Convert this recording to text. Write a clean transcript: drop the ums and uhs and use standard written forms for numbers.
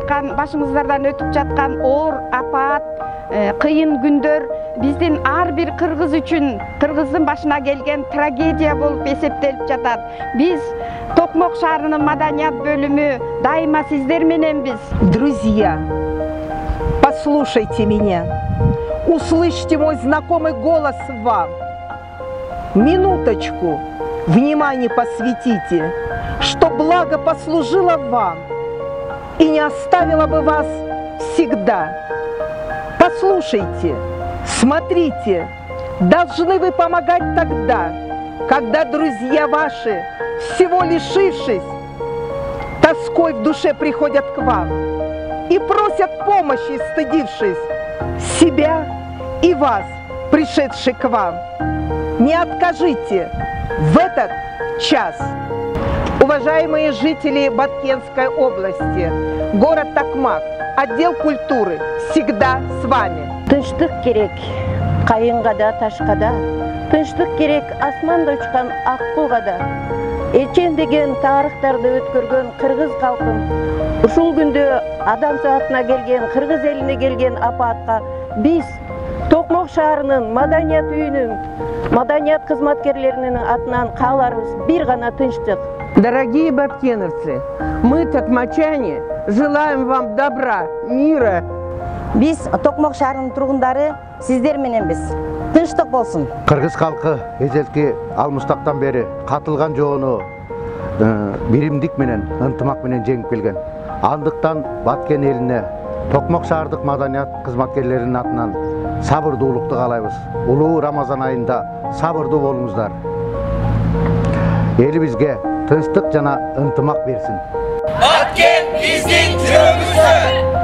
жаткан, башыңыздардан өтүп жаткан оор апаат, кыйын күндөр биздин ар бир кыргыз үчүн, кыргыздын башына келген трагедия болуп эсептелип жатат. Биз Токмок шаарынын маданият бөлүмү дайыма сиздер мененбиз. Друзья, послушайте меня. Услышьте мой знакомый голос вам. Минуточку внимания посвятите, что благо послужило вам и не оставило бы вас всегда. Послушайте, смотрите, должны вы помогать тогда, когда друзья ваши, всего лишившись, тоской в душе приходят к вам и просят помощи, стыдившись себя и вас, пришедших к вам. Не откажите в этот час. Уважаемые жители Баткенской области, город Токмак, отдел культуры всегда с вами. Тынчтык керек, кайынга да, ташка да. Тынчтык керек, асманда учкан аккуга да. Эчен деген тарыхтарды өткөргөн кыргыз калкын, ушул күндө адам саатына келген, кыргыз элине келген апаатка биз Токмок шаарынын маданият үйүнүн, маданият кызматкерлеринин атынан кааларыбыз бир гана тынчтык. Дорогие баткеновцы, мы, токмачане, желаем вам добра, мира. Биз Токмок шаарынын тургундары сиздер мененбиз. Тынчтык болсун. Кыргыз халкы эзелки алмыштактан бери катылган жоону биримдик менен, ынтымак менен жеңип келген. Андыктан Баткен элине Токмок шаардык маданият кызматкерлеринин атынан сабырдуулукту каалайбыз. Улуу Рамазан айында сабырдуу болуңуздар. Элибизге тынчтык жана ынтымак берсин. Баткен биздин жүрөгүбүздө.